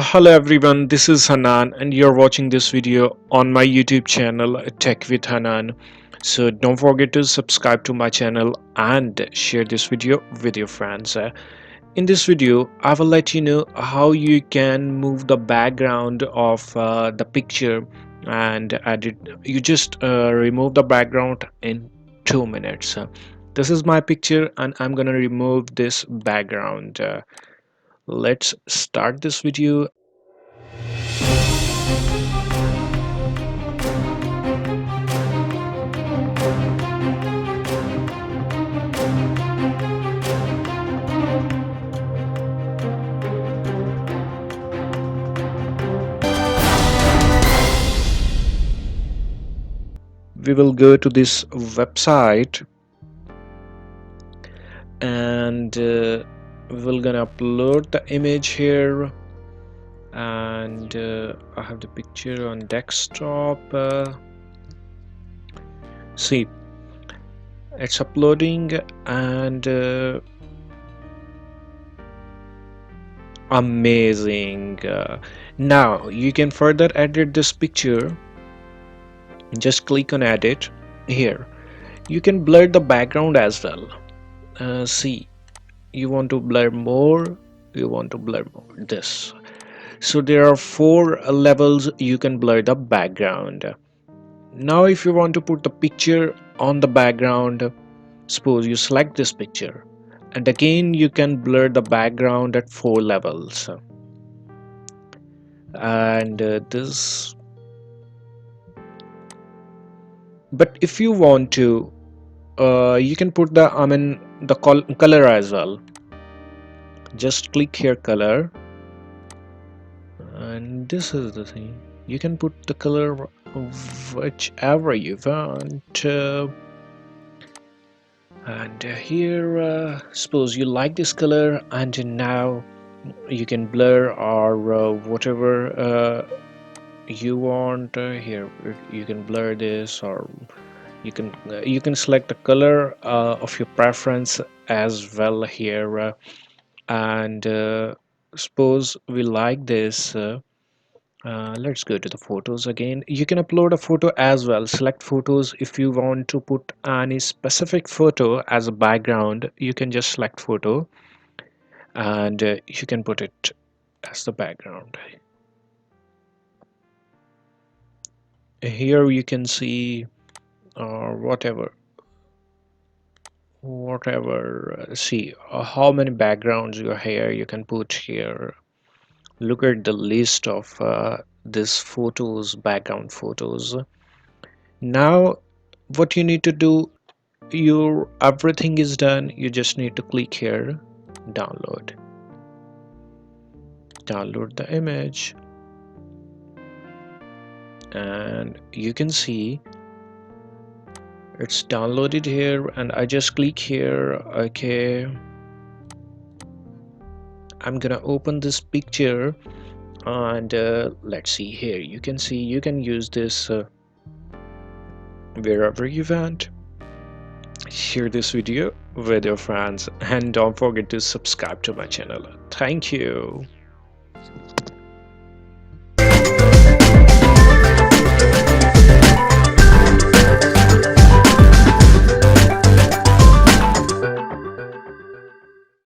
Hello everyone, this is Hanan and you're watching this video on my YouTube channel Tech with Hanan. So don't forget to subscribe to my channel and share this video with your friends. In this video, I will let you know how you can move the background of the picture and add it. You just remove the background in 2 minutes. This is my picture and I'm gonna remove this background. Let's start this video. We will go to this website and we're gonna upload the image here, and I have the picture on desktop. See, it's uploading and amazing. Now you can further edit this picture. Just click on edit. Here you can blur the background as well. See, you want to blur more, you want to blur more this. So there are four levels you can blur the background. Now if you want to put the picture on the background, suppose you select this picture, and again you can blur the background at four levels. And this, but if you want to, you can put the the color as well. Just click here, color, and this is the thing. You can put the color whichever you want. And here, suppose you like this color, and now you can blur or whatever you want. Here you can blur this, or you can select the color of your preference as well here. And suppose we like this. Let's go to the photos again. You can upload a photo as well. Select photos. If you want to put any specific photo as a background, you can just select photo, and you can put it as the background. Here you can see whatever see how many backgrounds you here you can put here. Look at the list of this photos, background photos. Now what you need to do, your everything is done. You just need to click here, download the image, and you can see it's downloaded here. And I just click here. Okay, I'm gonna open this picture, and let's see. Here you can see you can use this wherever you want. Share this video with your friends, and don't forget to subscribe to my channel. Thank you.